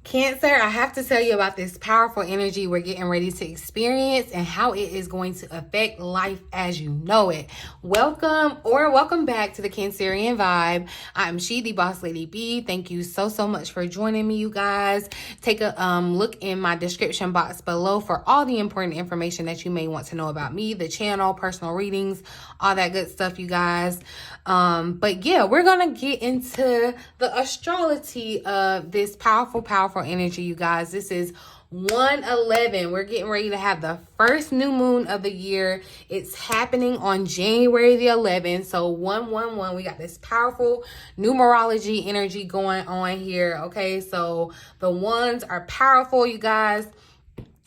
Cancer, I have to tell you about this powerful energy we're getting ready to experience and how it is going to affect life as you know it. Welcome back to the Cancerian Vibe. I'm 𝑀𝒉𝒂💏. Thank you so much for joining me, you guys. Take a look in my description box below for all the important information that you may want to know about me, the channel, personal readings, all that good stuff, you guys. But yeah, we're gonna get into the astrology of this powerful energy, you guys. This is 1/11. We're getting ready to have the first new moon of the year. It's happening on January the 11th. So 111, we got this powerful numerology energy going on here. Okay, so the ones are powerful, you guys.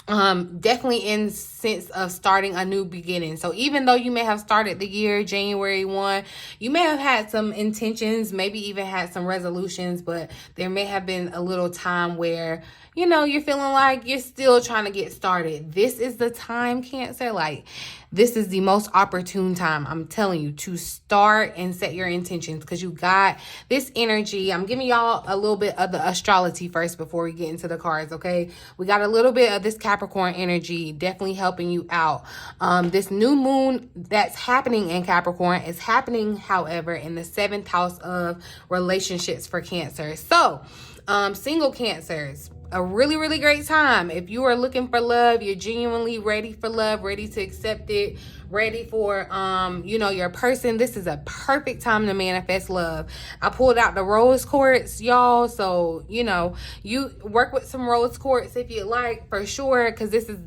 Definitely in sense of starting a new beginning. So even though you may have started the year January 1, you may have had some intentions, maybe even had some resolutions, but there may have been a little time where, you know, you're feeling like you're still trying to get started. This is the time, Cancer. Like, this is the most opportune time, I'm telling you, to start and set your intentions, because you got this energy. I'm giving y'all a little bit of the astrology first before we get into the cards, okay? We got a little bit of this Capricorn energy definitely helping you out. This new moon that's happening in Capricorn is happening, however, in the 7th house of relationships for Cancer. So, single Cancers, a really great time. If you are looking for love, you're genuinely ready for love, ready to accept it, ready for you know, your person, this is a perfect time to manifest love. I pulled out the rose quartz, y'all, so you know, you work with some rose quartz if you like, for sure, because this is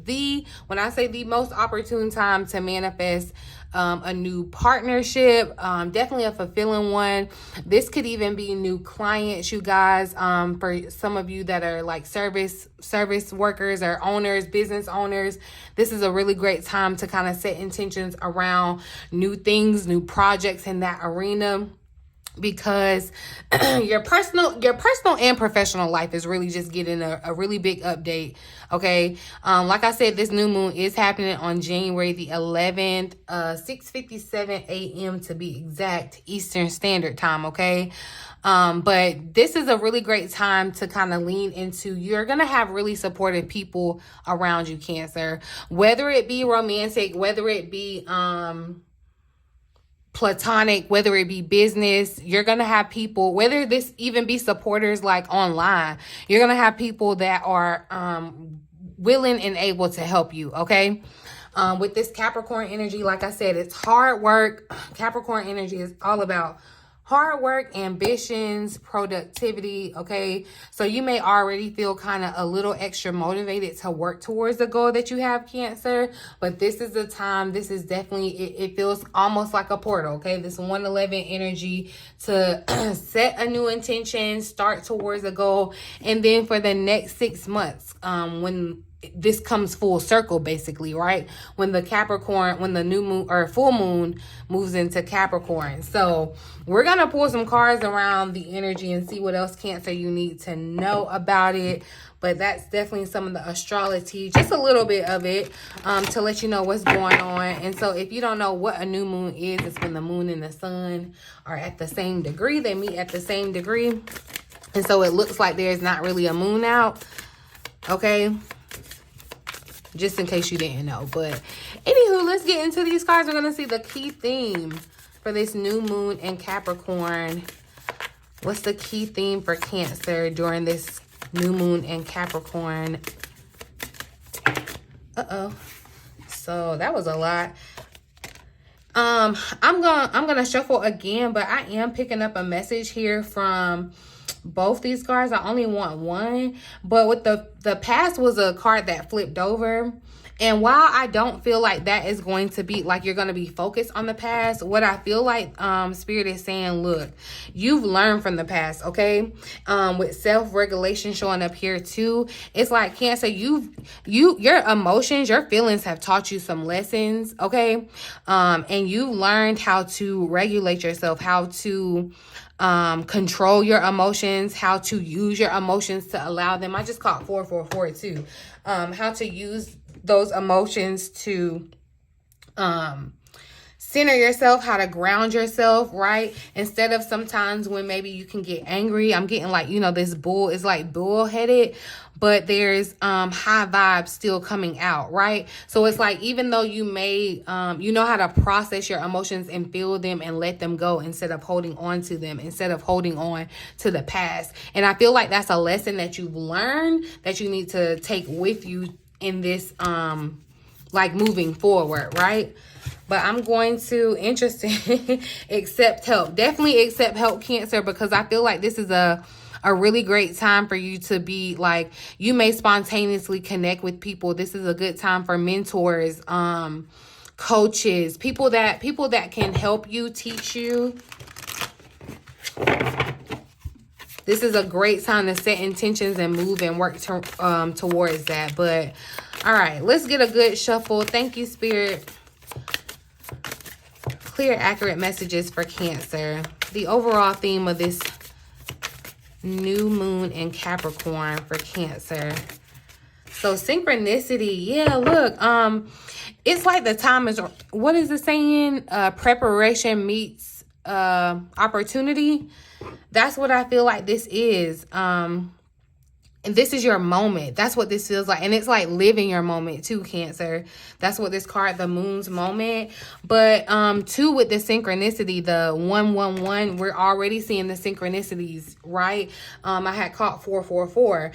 when I say the most opportune time to manifest a new partnership, definitely a fulfilling one. This could even be new clients, you guys. For some of you that are like service workers or owners, business owners, this is a really great time to kind of set intentions around new things, new projects in that arena, because your personal and professional life is really just getting a really big update. Okay, like I said, this new moon is happening on January the 11th, 6:57 a.m. to be exact, Eastern Standard Time. Okay, but this is a really great time to kind of lean into. You're gonna have really supportive people around you, Cancer, whether it be romantic, whether it be platonic, whether it be business. You're gonna have people, whether this even be supporters like online, you're gonna have people that are willing and able to help you. Okay, with this Capricorn energy, like I said, it's hard work. Capricorn energy is all about hard work, ambitions, productivity. Okay, so you may already feel kind of a little extra motivated to work towards the goal that you have, Cancer, but this is the time. This is definitely, it feels almost like a portal. Okay, this 111 energy to set a new intention, start towards a goal, and then for the next 6 months, when this comes full circle, basically, right? When the new moon or full moon moves into Capricorn. So we're going to pull some cards around the energy and see what else, Cancer, you need to know about it. But that's definitely some of the astrology, just a little bit of it, to let you know what's going on. And so if you don't know what a new moon is, it's when the moon and the sun are at the same degree. They meet at the same degree. And so it looks like there's not really a moon out. Okay, just in case you didn't know. But anywho, let's get into these cards. We're going to see the key theme for this new moon in Capricorn. What's the key theme for Cancer during this new moon in Capricorn? So that was a lot. I'm gonna shuffle again, but I am picking up a message here from both these cards. I only want one, but with the past was a card that flipped over. And while I don't feel like that is going to be like you're going to be focused on the past, what I feel like Spirit is saying, look, you've learned from the past. Okay, with self-regulation showing up here too, it's like, Cancer, your emotions, your feelings have taught you some lessons. Okay, and you learned how to regulate yourself, how to control your emotions, how to use your emotions to allow them. I just caught 444 too. How to use those emotions to center yourself, how to ground yourself, right? Instead of sometimes when maybe you can get angry. I'm getting like, you know, this bull is like bull-headed, but there's high vibes still coming out, right? So it's like, even though you may, you know how to process your emotions and feel them and let them go instead of holding on to them, instead of holding on to the past. And I feel like that's a lesson that you've learned that you need to take with you in this, like moving forward, right? But I'm going to, interesting, accept help. Definitely accept help, Cancer, because I feel like this is a really great time for you to be like, you may spontaneously connect with people. This is a good time for mentors, coaches, people that can help you, teach you. This is a great time to set intentions and move and work towards that. But all right, let's get a good shuffle. Thank you, Spirit. Clear, accurate messages for Cancer. The overall theme of this new moon in Capricorn for Cancer. So synchronicity, yeah, look, it's like the time is, what is the saying? Preparation meets opportunity. That's what I feel like this is. And this is your moment. That's what this feels like. And it's like living your moment too, Cancer. That's what this card, the moon's moment. But too, with the synchronicity, the 111, we're already seeing the synchronicities, right? I had caught 444.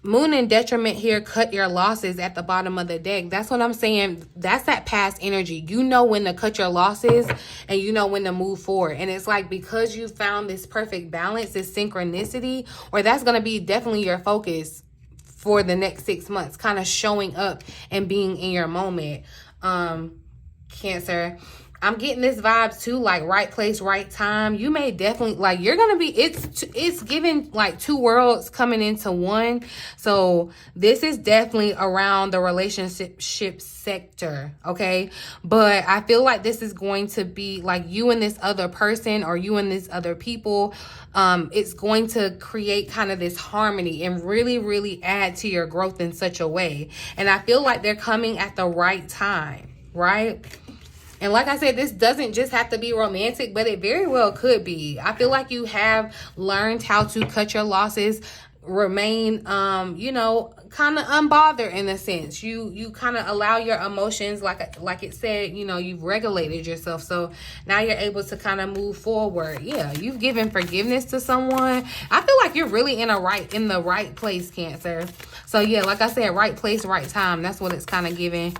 Moon in detriment here, cut your losses at the bottom of the deck. That's what I'm saying. That's that past energy. You know when to cut your losses and you know when to move forward. And it's like, because you found this perfect balance, this synchronicity, or that's going to be definitely your focus for the next 6 months, kind of showing up and being in your moment. Cancer, I'm getting this vibe too, like right place, right time. You may definitely, like, you're going to be, it's giving like two worlds coming into one. So this is definitely around the relationship sector, okay? But I feel like this is going to be like you and this other person, or you and this other people. It's going to create kind of this harmony and really, really add to your growth in such a way. And I feel like they're coming at the right time, right? And like I said, this doesn't just have to be romantic, but it very well could be. I feel like you have learned how to cut your losses, remain, you know, kind of unbothered in a sense. You kind of allow your emotions, like it said, you know, you've regulated yourself. So now you're able to kind of move forward. Yeah, you've given forgiveness to someone. I feel like you're really in the right place, Cancer. So yeah, like I said, right place, right time. That's what it's kind of giving.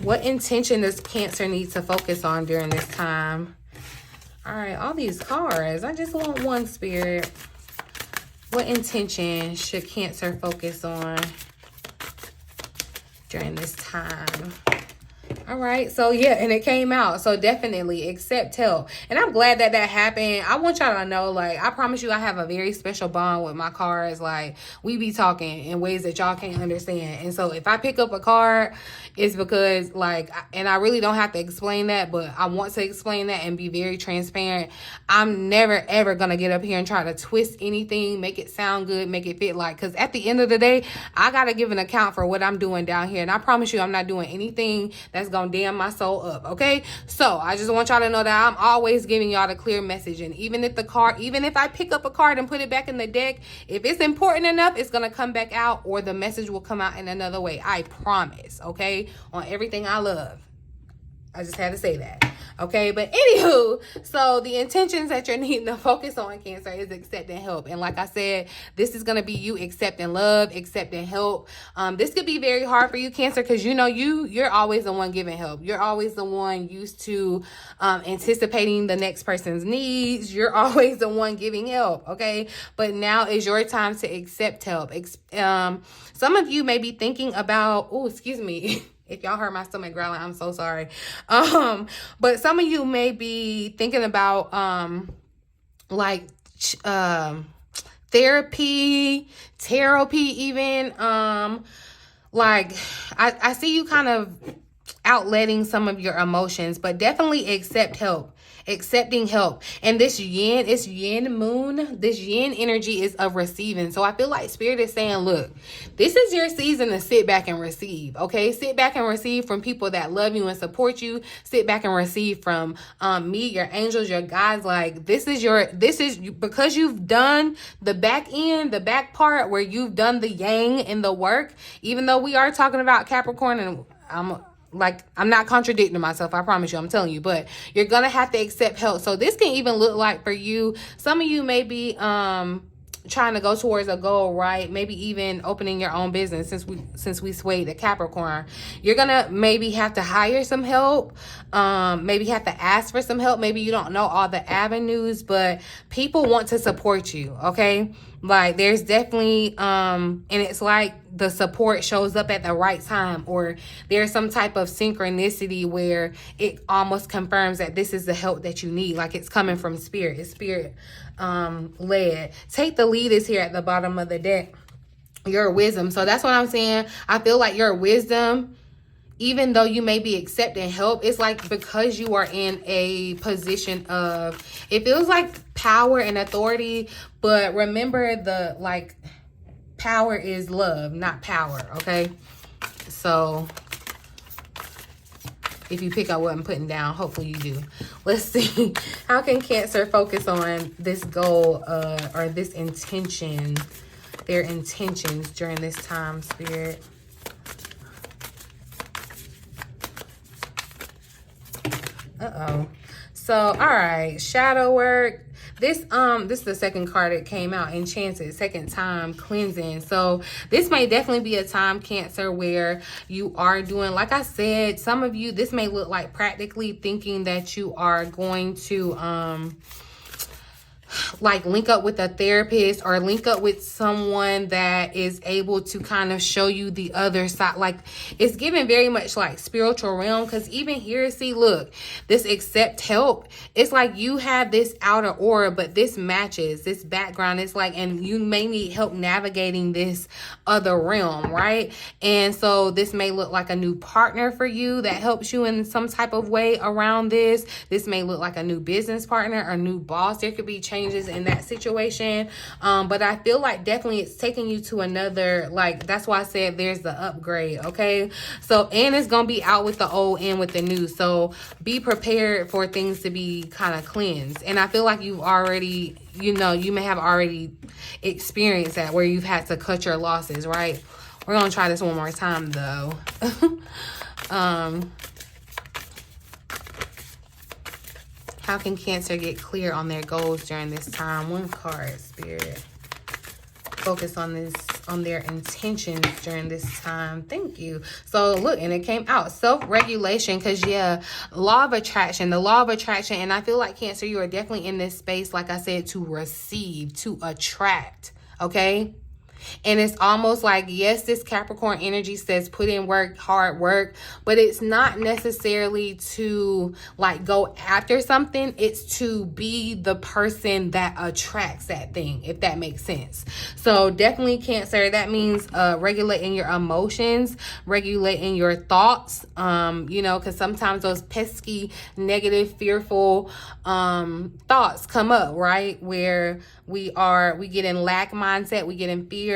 What intention does Cancer need to focus on during this time? All right, all these cards. I just want one, Spirit. What intention should Cancer focus on during this time? All right, so yeah, and it came out. So definitely accept help. And I'm glad that happened. I want y'all to know, like, I promise you I have a very special bond with my cards. Like, we be talking in ways that y'all can't understand. And so if I pick up a card, it's because, like, and I really don't have to explain that, but I want to explain that and be very transparent. I'm never, ever going to get up here and try to twist anything, make it sound good, make it fit, like, because at the end of the day, I got to give an account for what I'm doing down here. And I promise you I'm not doing anything that's going to damn my soul up, okay? So I just want y'all to know that I'm always giving y'all the clear message. And even if I pick up a card and put it back in the deck, if it's important enough, it's going to come back out, or the message will come out in another way. I promise, okay? On everything I love. I just had to say that. Okay, but anywho, so the intentions that you're needing to focus on, Cancer, is accepting help. And like I said, this is going to be you accepting love, accepting help. This could be very hard for you, Cancer, because you know you're always the one giving help. You're always the one used to anticipating the next person's needs. You're always the one giving help, okay? But now is your time to accept help. Some of you may be thinking about, oh, excuse me. If y'all heard my stomach growling, I'm so sorry. But some of you may be thinking about therapy even. Like I see you kind of outletting some of your emotions, but definitely accept help. accepting help. And this yin, it's yin moon. This yin energy is of receiving. So I feel like Spirit is saying, look, this is your season to sit back and receive. Okay, sit back and receive from people that love you and support you. Sit back and receive from me, your angels, your guides. Like this is because you've done the back end, the back part where you've done the yang in the work. Even though we are talking about Capricorn, and I'm not contradicting myself, I promise you, I'm telling you, but you're gonna have to accept help. So this can even look like for you, some of you may be trying to go towards a goal, right? Maybe even opening your own business. Since we swayed to Capricorn, you're gonna maybe have to hire some help, maybe have to ask for some help. Maybe you don't know all the avenues, but people want to support you. Okay, like there's definitely and it's like the support shows up at the right time, or there's some type of synchronicity where it almost confirms that this is the help that you need. Like it's coming from Spirit. It's Spirit led. Take the lead is here at the bottom of the deck. Your wisdom. So that's what I'm saying. I feel like your wisdom, even though you may be accepting help, it's like because you are in a position of, it feels like power and authority, but remember the like power is love, not power. Okay, so if you pick up what I'm putting down, hopefully you do. Let's see. How can Cancer focus on this goal or this intention, their intentions during this time, Spirit? So, all right, shadow work. This is the second card that came out, Enchanted, second time cleansing. So this may definitely be a time, Cancer, where you are doing, like I said, some of you, this may look like practically thinking that you are going to like link up with a therapist or link up with someone that is able to kind of show you the other side. Like it's given very much like spiritual realm, because even here, see, look, this accept help, it's like you have this outer aura, but this matches this background. It's like, and you may need help navigating this other realm, right? And so this may look like a new partner for you that helps you in some type of way around this. This may look like a new business partner or new boss. There could be changes in that situation, but I feel like definitely it's taking you to another, like that's why I said there's the upgrade. Okay, so and it's gonna be out with the old and with the new, so be prepared for things to be kind of cleansed. And I feel like you've already, you know, you may have already experienced that where you've had to cut your losses, right? We're gonna try this one more time though. How can Cancer get clear on their goals during this time? One card, Spirit. Focus on this, on their intentions during this time. Thank you. So look, and it came out self-regulation, because yeah, law of attraction, the law of attraction. And I feel like Cancer, you are definitely in this space, like I said, to receive, to attract. Okay. And it's almost like, yes, this Capricorn energy says put in work, hard work, but it's not necessarily to like go after something. It's to be the person that attracts that thing, if that makes sense. So definitely Cancer, that means regulating your emotions, regulating your thoughts, you know, because sometimes those pesky, negative, fearful thoughts come up, right? Where we get in lack mindset, we get in fear.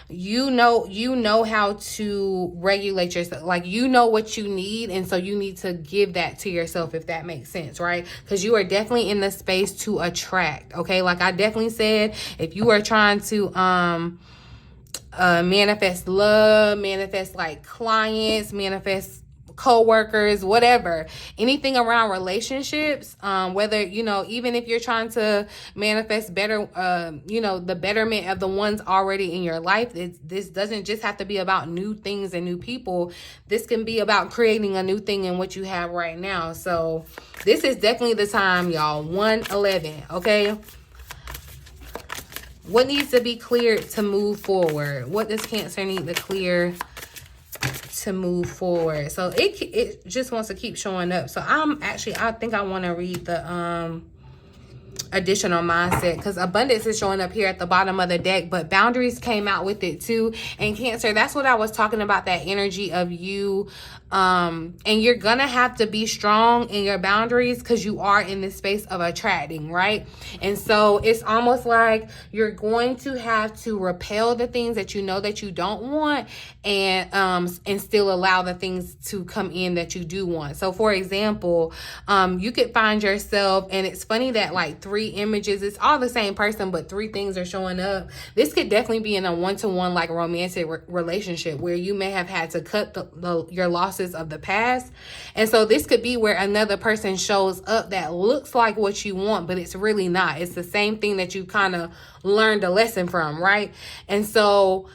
You know how to regulate yourself, like you know what you need, and so you need to give that to yourself, if that makes sense, right? Because you are definitely in the space to attract. Okay, like I definitely said, if you are trying to manifest love, manifest like clients, manifest co-workers, whatever, anything around relationships, whether, you know, even if you're trying to manifest better, you know, the betterment of the ones already in your life, this doesn't just have to be about new things and new people. This can be about creating a new thing in what you have right now. So this is definitely the time, y'all. 111. Okay, what needs to be cleared to move forward? What does Cancer need to clear to move forward? So it just wants to keep showing up. So I think I want to read the additional mindset, because abundance is showing up here at the bottom of the deck, but boundaries came out with it too. And Cancer, that's what I was talking about, that energy of you. And you're gonna have to be strong in your boundaries because you are in this space of attracting, right? And so it's almost like you're going to have to repel the things that you know that you don't want, and still allow the things to come in that you do want. So for example, you could find yourself, and it's funny that like 3 images, it's all the same person, but 3 things are showing up. This could definitely be in a one-to-one like romantic relationship where you may have had to cut your losses of the past. And so this could be where another person shows up that looks like what you want, but it's really not. It's the same thing that you kind of learned a lesson from, right? And so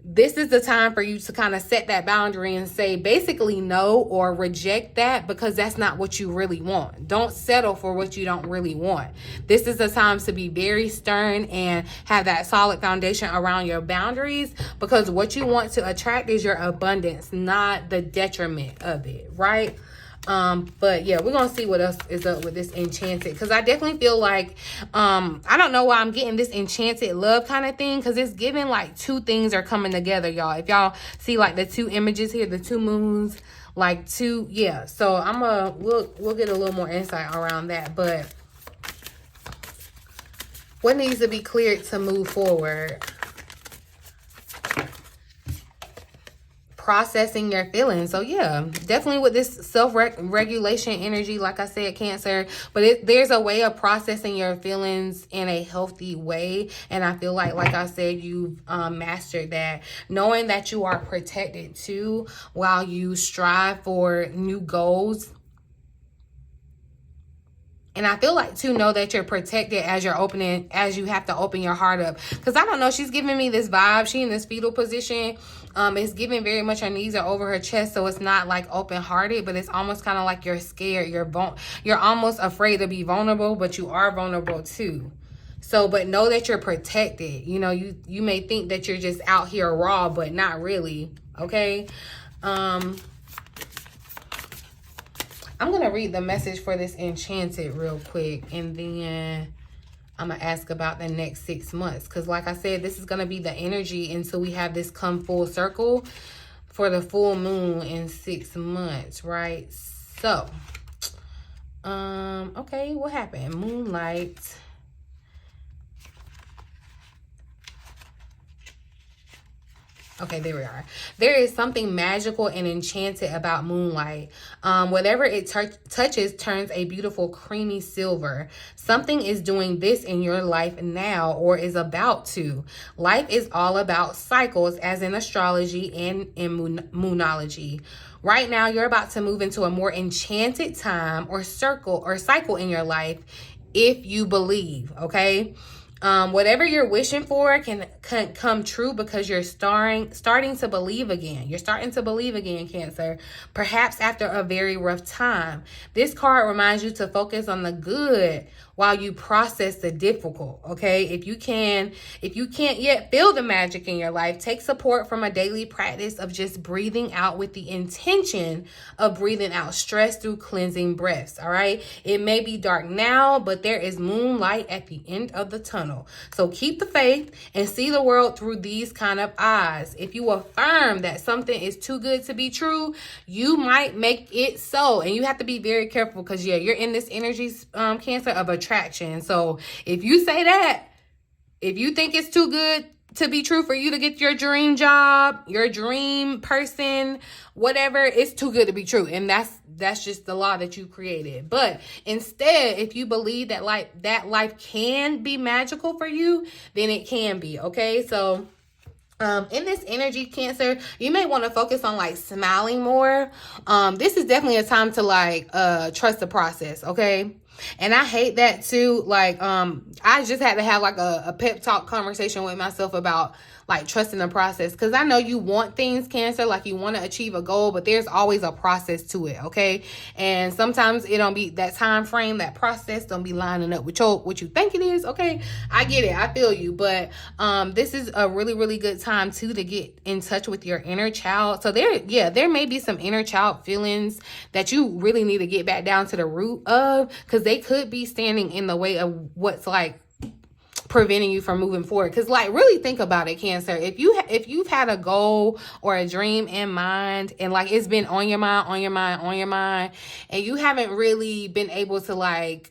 this is the time for you to kind of set that boundary and say basically no, or reject that, because that's not what you really want. Don't settle for what you don't really want. This is the time to be very stern and have that solid foundation around your boundaries, because what you want to attract is your abundance, not the detriment of it, right? But yeah, we're gonna see what else is up with this enchanted, because I definitely feel like I don't know why I'm getting this enchanted love kind of thing, because it's giving like 2 things are coming together, y'all. If y'all see like the 2 images here, the 2 moons, like 2, yeah. So we'll get a little more insight around that. But what needs to be cleared to move forward? Processing your feelings. So yeah, definitely with this self-regulation energy, like I said, Cancer, but there's a way of processing your feelings in a healthy way. And I feel like I said, you've mastered that, knowing that you are protected too while you strive for new goals. And I feel like to know that you're protected as you have to open your heart up. Because I don't know, she's giving me this vibe. She in this fetal position. It's giving very much her knees are over her chest. So it's not like open hearted, but it's almost kind of like you're scared. You're almost afraid to be vulnerable, but you are vulnerable too. So, but know that you're protected. You know, you may think that you're just out here raw, but not really. Okay. I'm going to read the message for this enchanted real quick, and then I'm going to ask about the next 6 months. Because like I said, this is going to be the energy until we have this come full circle for the full moon in 6 months, right? So, okay, what happened? Moonlight. Okay, there we are. There is something magical and enchanted about moonlight. Whatever it touches turns a beautiful creamy silver. Something is doing this in your life now, or is about to. Life is all about cycles, as in astrology and in moonology. Right now, you're about to move into a more enchanted time or cycle in your life, if you believe, okay? Whatever you're wishing for can come true because you're starting to believe again. You're starting to believe again, Cancer, perhaps after a very rough time. This card reminds you to focus on the good while you process the difficult, okay? If you can't yet feel the magic in your life, take support from a daily practice of just breathing out with the intention of breathing out stress through cleansing breaths, all right? It may be dark now, but there is moonlight at the end of the tunnel. So keep the faith and see the world through these kind of eyes. If you affirm that something is too good to be true, you might make it so. And you have to be very careful because, yeah, you're in this energy, Cancer, of attraction. So if you say that, if you think it's too good to be true for you to get your dream job, your dream person, whatever, it's too good to be true. And that's just the law that you created. But instead, if you believe that life can be magical for you, then it can be, okay? So in this energy, Cancer, you may want to focus on like smiling more. This is definitely a time to trust the process, okay? And I hate that too. Like, I just had to have like a pep talk conversation with myself about like trusting the process. Because I know you want things, Cancer, like you want to achieve a goal, but there's always a process to it, okay? And sometimes it don't be that time frame, that process don't be lining up with what you think it is, okay? I get it, I feel you, but this is a really, really good time too to get in touch with your inner child. So there may be some inner child feelings that you really need to get back down to the root of, because they could be standing in the way of what's like preventing you from moving forward. Because like, really think about it, Cancer. If you've had a goal or a dream in mind, and like it's been on your mind, and you haven't really been able to like,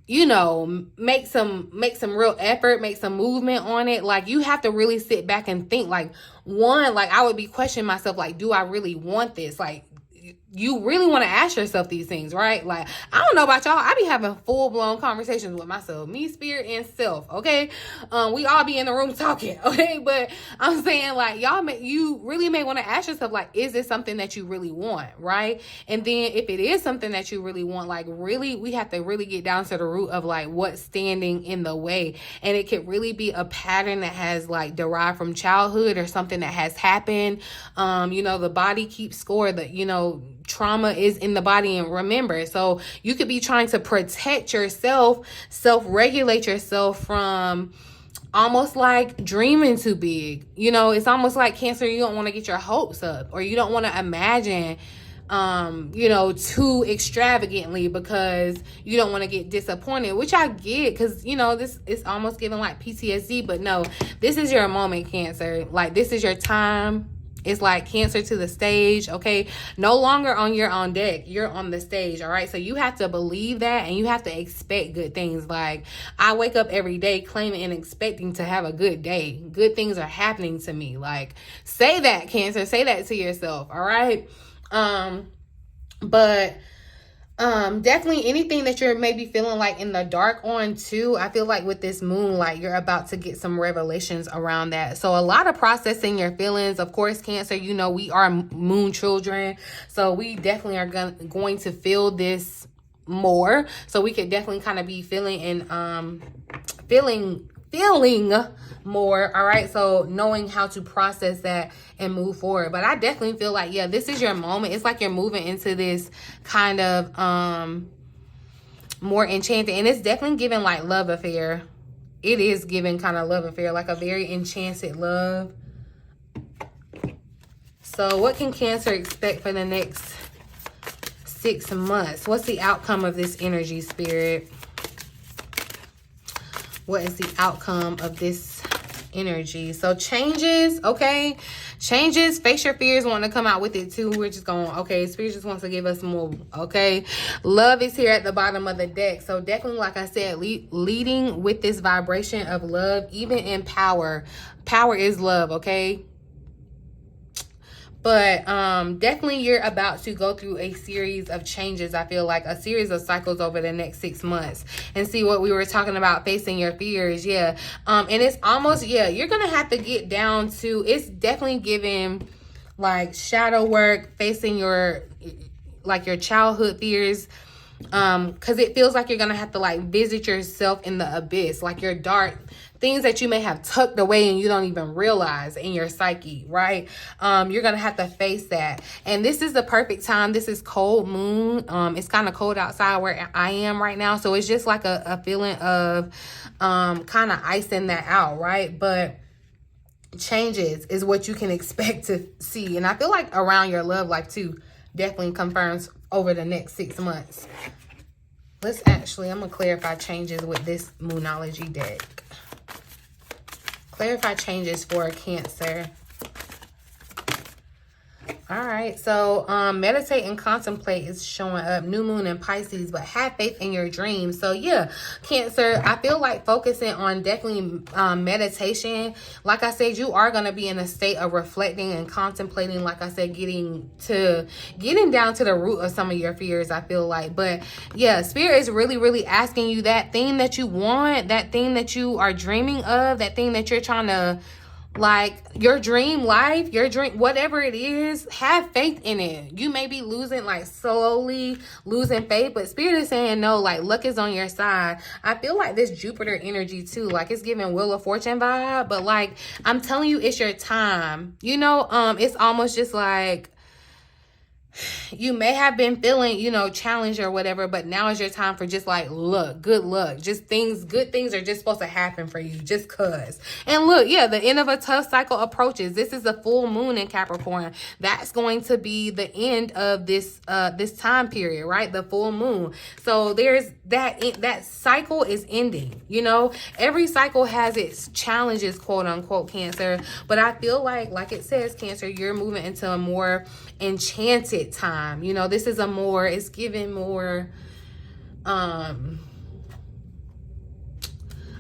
you know, make some real effort, make some movement on it, like you have to really sit back and think. Like, one, like I would be questioning myself, like, do I really want this? Like, you really want to ask yourself these things, right? Like, I don't know about y'all, I be having full-blown conversations with myself, me, spirit, and self, okay? We all be in the room talking, okay? But I'm saying, like, you really may want to ask yourself, like, is this something that you really want, right? And then if it is something that you really want, like, really, we have to really get down to the root of, like, what's standing in the way. And it could really be a pattern that has, like, derived from childhood, or something that has happened. You know, the body keeps score, that, you know, trauma is in the body, and remember, so you could be trying to protect yourself, self-regulate yourself from almost like dreaming too big. You know, it's almost like, Cancer, you don't want to get your hopes up, or you don't want to imagine you know, too extravagantly, because you don't want to get disappointed, which I get, because, you know, this is almost giving like PTSD. But no, this is your moment, Cancer. Like, this is your time. It's like Cancer to the stage, okay? No longer on your own deck. You're on the stage, all right? So you have to believe that, and you have to expect good things. Like, I wake up every day claiming and expecting to have a good day. Good things are happening to me. Like, say that, Cancer. Say that to yourself, all right? But definitely anything that you're maybe feeling like in the dark on too, I feel like with this moon, like you're about to get some revelations around that. So a lot of processing your feelings. Of course, Cancer, you know, we are moon children, so we definitely are going to feel this more. So we could definitely kind of be feeling and feeling more, all right? So knowing how to process that and move forward. But I definitely feel like, yeah, this is your moment. It's like you're moving into this kind of more enchanted, and it's definitely giving like love affair. It is giving kind of love affair, like a very enchanted love. So what can Cancer expect for the next 6 months? What's the outcome of this energy, Spirit? What is the outcome of this energy? So changes, okay? Changes, face your fears, want to come out with it too. We're just going, okay, Spirit just wants to give us more, okay? Love is here at the bottom of the deck. So definitely, like I said, leading with this vibration of love, even in power. Power is love, okay? But definitely you're about to go through a series of changes. I feel like a series of cycles over the next 6 months. And see what we were talking about, facing your fears. Yeah. And it's almost, yeah, you're going to have to get down to, it's definitely giving like shadow work, facing your, like your childhood fears. Because it feels like you're going to have to like visit yourself in the abyss, like your dark things that you may have tucked away and you don't even realize in your psyche, right? You're going to have to face that. And this is the perfect time. This is cold moon. It's kind of cold outside where I am right now. So it's just like a feeling of kind of icing that out, right? But changes is what you can expect to see. And I feel like around your love life too, definitely confirms over the next 6 months. Let's actually, I'm going to clarify changes with this Moonology deck. Clarify changes for Cancer. All right, so meditate and contemplate is showing up. New moon in Pisces, but have faith in your dreams. So yeah, Cancer, I feel like focusing on definitely meditation. Like I said, you are going to be in a state of reflecting and contemplating. Like I said, getting down to the root of some of your fears, I feel like. But yeah, Spirit is really, really asking you that thing that you want, that thing that you are dreaming of, that thing that you're trying to, like your dream life, your dream, whatever it is, have faith in it. You may be slowly losing faith, but Spirit is saying no, like luck is on your side. I feel like this Jupiter energy too, like it's giving Wheel of Fortune vibe, but like I'm telling you, it's your time. You know, it's almost just like you may have been feeling, you know, challenged or whatever, but now is your time for just like luck, good luck. Just good things are just supposed to happen for you just cause. And look, yeah, the end of a tough cycle approaches. This is the full moon in Capricorn. That's going to be the end of this this time period, right? The full moon. So there's that cycle is ending, you know. Every cycle has its challenges, quote unquote, Cancer. But I feel like it says, Cancer, you're moving into a more enchanted time. You know, this is a more, it's giving more, I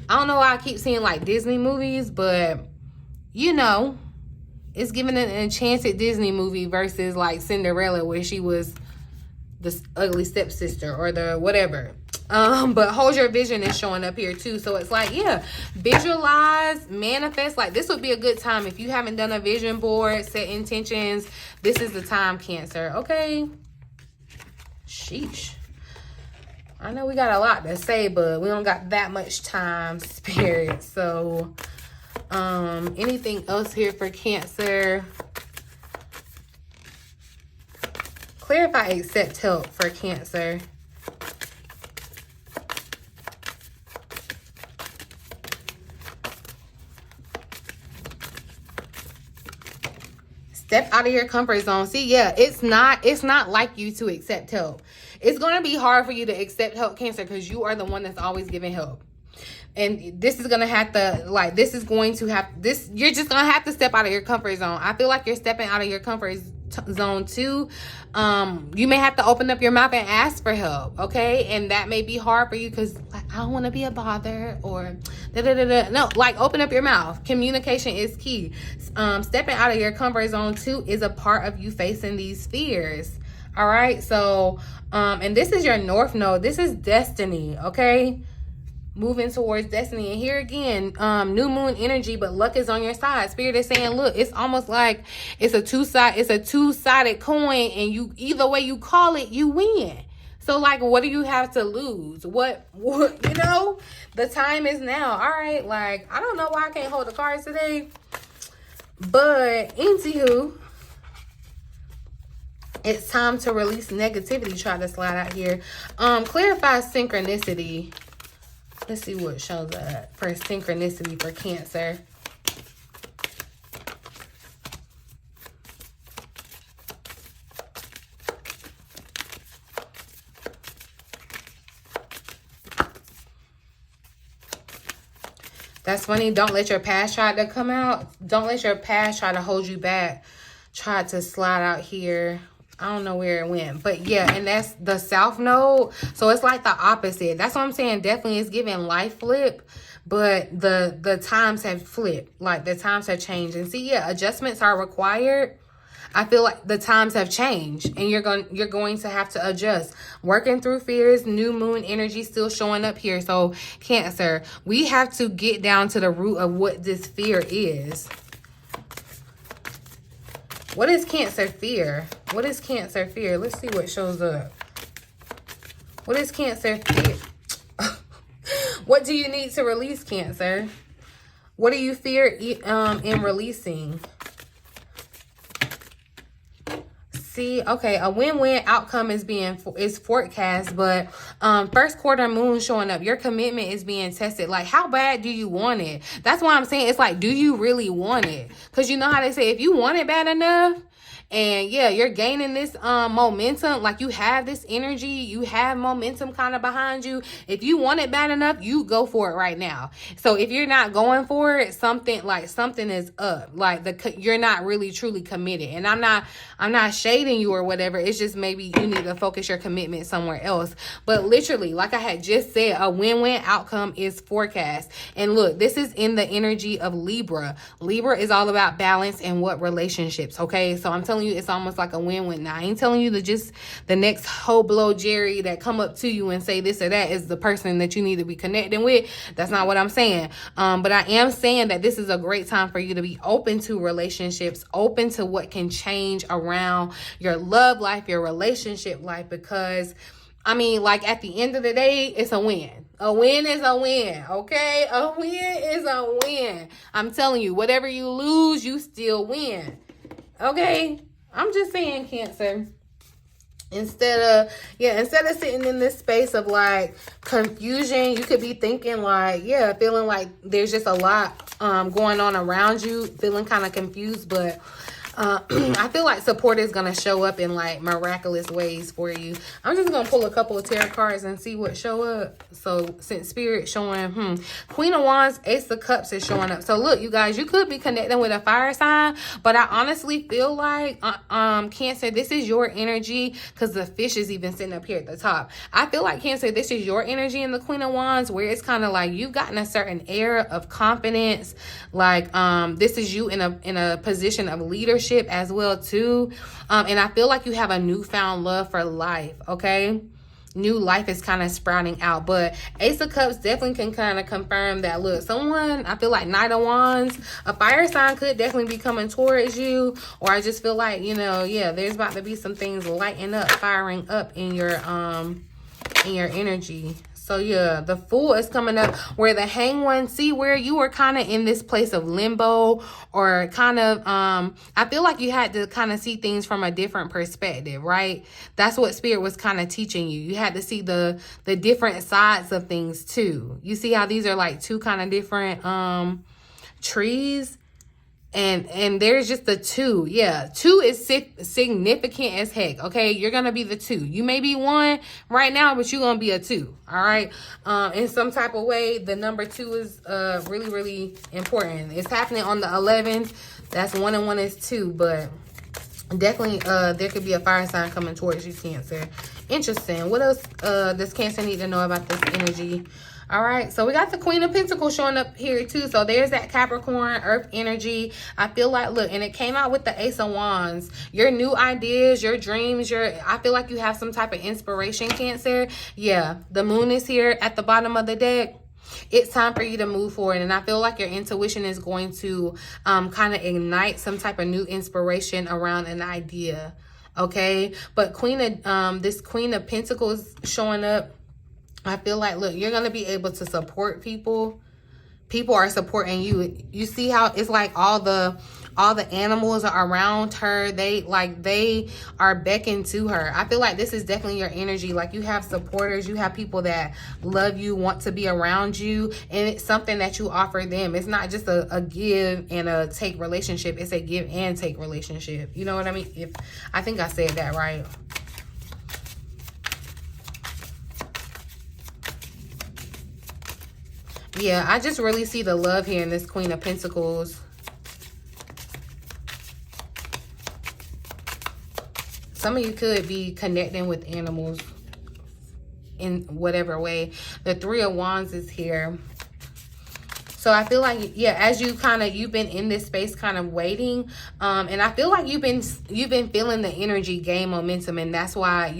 don't know why I keep seeing like Disney movies, but you know, it's giving an enchanted Disney movie versus like Cinderella, where she was the ugly stepsister or the whatever. But hold your vision is showing up here too. So it's like, yeah, visualize, manifest. Like this would be a good time if you haven't done a vision board, set intentions. This is the time, Cancer. Okay. Sheesh. I know we got a lot to say, but we don't got that much time, Spirit. So, anything else here for Cancer? Clarify, accept help for Cancer. Step out of your comfort zone. See, yeah, it's not like you to accept help. It's going to be hard for you to accept help, Cancer, because you are the one that's always giving help. And this is going to have to, like, you're just going to have to step out of your comfort zone. I feel like you're stepping out of your comfort zone too. You may have to open up your mouth and ask for help, okay? And that may be hard for you because, like, I don't want to be a bother or da-da-da-da. No, like, open up your mouth. Communication is key. Stepping out of your comfort zone too is a part of you facing these fears. All right? So, and this is your North Node. This is destiny, okay? Moving towards destiny. And here again, new moon energy, but luck is on your side. Spirit is saying, look, it's almost like it's a two-sided coin, and you, either way you call it, you win. So like, what do you have to lose? What you know, the time is now. All right, like, I don't know why I can't hold the cards today, but anywho, it's time to release negativity. Try to slide out here. Clarify synchronicity. Let's see what shows up for synchronicity for Cancer. That's funny. Don't let your past try to come out. Don't let your past try to hold you back. Try to slide out here. I don't know where it went, but yeah, and that's the South Node. So it's like the opposite. That's what I'm saying. Definitely it's giving life flip, but the times have flipped. Like the times have changed. And see, yeah, adjustments are required. I feel like the times have changed and you're going to have to adjust. Working through fears, new moon energy still showing up here. So Cancer, we have to get down to the root of what this fear is. What is Cancer fear? What is Cancer fear? Let's see what shows up. What is Cancer fear? What do you need to release, Cancer? What do you fear in releasing? See, okay, a win-win outcome is forecast, but first quarter moon showing up. Your commitment is being tested. Like, how bad do you want it? That's why I'm saying it's like, do you really want it? Because you know how they say, if you want it bad enough, and yeah, you're gaining this momentum, like you have this energy, you have momentum kind of behind you. If you want it bad enough, you go for it right now. So if you're not going for it, something is up. Like you're not really truly committed. And I'm not shading you or whatever. It's just maybe you need to focus your commitment somewhere else. But literally, like I had just said, a win-win outcome is forecast. And look, this is in the energy of Libra. Libra is all about balance and what relationships, okay? So I'm telling you, it's almost like a win-win. Now, I ain't telling you that just the next 𝘊𝘢𝘕 that come up to you and say this or that is the person that you need to be connecting with. That's not what I'm saying. But I am saying that this is a great time for you to be open to relationships, open to what can change around your love life, your relationship life, because I mean, like at the end of the day, it's a win. A win is a win, okay? A win is a win. I'm telling you, whatever you lose, you still win, okay? I'm just saying, Cancer. Instead of sitting in this space of like confusion, you could be thinking like, yeah, feeling like there's just a lot going on around you, feeling kind of confused, but I feel like support is going to show up in like miraculous ways for you. I'm just going to pull a couple of tarot cards and see what show up. So since Spirit showing, Queen of Wands, Ace of Cups is showing up. So look, you guys, you could be connecting with a fire sign, but I honestly feel like, Cancer, this is your energy, because the fish is even sitting up here at the top. I feel like, Cancer, this is your energy in the Queen of Wands, where it's kind of like you've gotten a certain air of confidence. Like, this is you in a position of leadership as well too, and I feel like you have a newfound love for life. Okay, new life is kind of sprouting out. But Ace of Cups definitely can kind of confirm that, look, someone, I feel like Knight of Wands, a fire sign could definitely be coming towards you, or I just feel like, you know, yeah, there's about to be some things lighting up, firing up in your energy. So yeah, the Fool is coming up, where the Hanged One, see, where you were kind of in this place of limbo, or kind of, I feel like you had to kind of see things from a different perspective, right? That's what Spirit was kind of teaching you. You had to see the different sides of things too. You see how these are like two kind of different trees? And there's just the two. Yeah, two is significant as heck. Okay, you're gonna be the two. You may be one right now, but you're gonna be a two. All right. In some type of way, the number two is really, really important. It's happening on the 11th. That's 1 and 1 is 2, but definitely there could be a fire sign coming towards you, Cancer. Interesting. What else does Cancer need to know about this energy? All right, so we got the Queen of Pentacles showing up here too. So there's that Capricorn, Earth energy. I feel like, look, and it came out with the Ace of Wands. Your new ideas, your dreams, I feel like you have some type of inspiration, Cancer. Yeah, the Moon is here at the bottom of the deck. It's time for you to move forward, and I feel like your intuition is going to kind of ignite some type of new inspiration around an idea. Okay, but this Queen of Pentacles showing up. I feel like, look, you're going to be able to support people. People are supporting you. You see how it's like all the animals are around her. They are beckoning to her. I feel like this is definitely your energy. Like, you have supporters. You have people that love you, want to be around you. And it's something that you offer them. It's not just a give and a take relationship. It's a give and take relationship. You know what I mean? I think I said that right. Yeah, I just really see the love here in this Queen of Pentacles. Some of you could be connecting with animals in whatever way. The Three of Wands is here. So I feel like, yeah, as you've been in this space kind of waiting, and I feel like you've been feeling the energy gain momentum, and that's why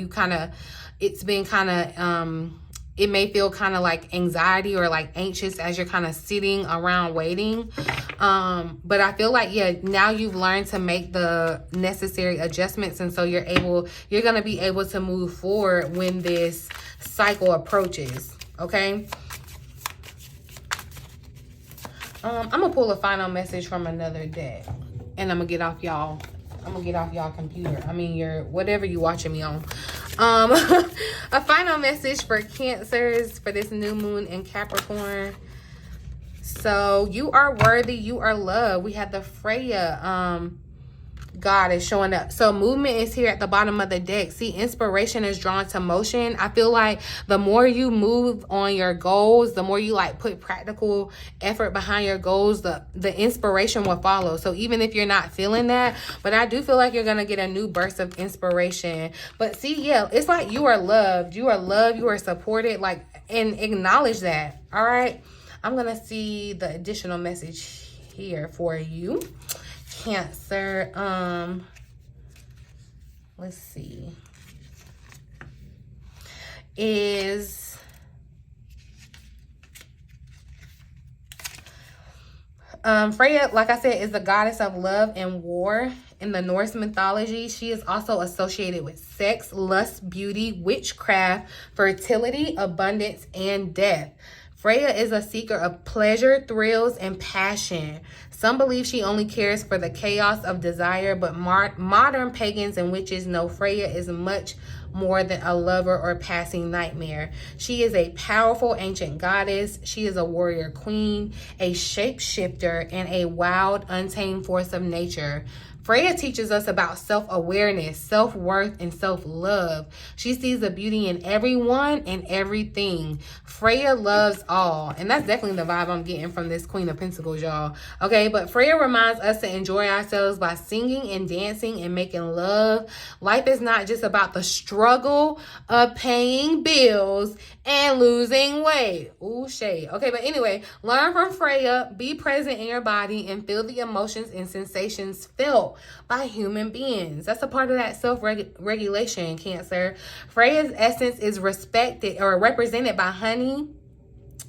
it's been kind of it may feel kind of like anxiety or like anxious as you're kind of sitting around waiting. But I feel like, yeah, now you've learned to make the necessary adjustments. And so you're going to be able to move forward when this cycle approaches. Okay. I'm going to pull a final message from another deck, and I'm going to get off y'all. I'm gonna get off y'all computer. I mean, whatever you watching me on. A final message for Cancers for this new moon in Capricorn. So you are worthy, you are loved. We have the Freya God is showing up. So movement is here at the bottom of the deck. See, inspiration is drawn to motion. I feel like the more you move on your goals, the more you put practical effort behind your goals, the inspiration will follow. So even if you're not feeling that, but I do feel like you're going to get a new burst of inspiration. But see, yeah, it's like you are loved. You are loved. You are supported. And acknowledge that. All right. I'm going to see the additional message here for you, Cancer. Let's see. Freya, like I said, is the goddess of love and war in the Norse mythology. She is also associated with sex, lust, beauty, witchcraft, fertility, abundance, and death. Freya is a seeker of pleasure, thrills, and passion. Some believe she only cares for the chaos of desire, but modern pagans and witches know Freya is much more than a lover or passing nightmare. She is a powerful ancient goddess. She is a warrior queen, a shapeshifter, and a wild, untamed force of nature. Freya teaches us about self-awareness, self-worth, and self-love. She sees the beauty in everyone and everything. Freya loves all. And that's definitely the vibe I'm getting from this Queen of Pentacles, y'all. Okay, but Freya reminds us to enjoy ourselves by singing and dancing and making love. Life is not just about the struggle of paying bills and losing weight. Ooh, shade. Okay, but anyway, learn from Freya, be present in your body, and feel the emotions and sensations felt by human beings. That's a part of that self-regulation, Cancer. Freya's essence is respected or represented by honey,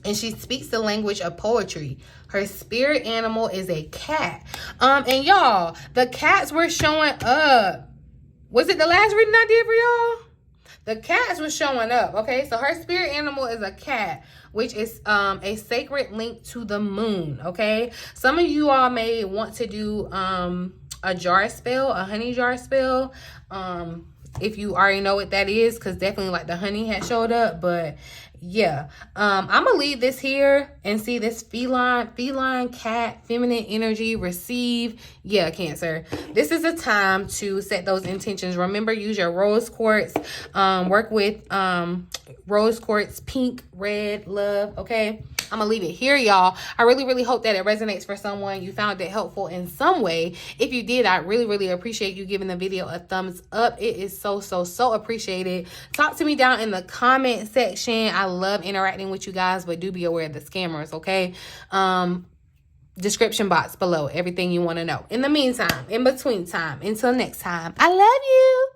and she speaks the language of poetry. Her spirit animal is a cat. And y'all, the cats were showing up. Was it the last reading I did for y'all? The cats were showing up, okay? So her spirit animal is a cat, which is a sacred link to the moon, okay? Some of you all may want to do a jar spell, a honey jar spell. If you already know what that is, because definitely like the honey had showed up. But yeah, I'm gonna leave this here and see this feline cat, feminine energy, receive. Yeah, Cancer, this is a time to set those intentions. Remember, use your rose quartz. Work with rose quartz, pink, red, love. Okay, I'm gonna leave it here, y'all. I really hope that it resonates for someone. You found it helpful in some way. If you did, I really appreciate you giving the video a thumbs up. It is so appreciated. Talk to me down in the comment section. I love interacting with you guys, but do be aware of the scammers, okay? Description box below, everything you want to know. In the meantime, in between time, until next time, I love you.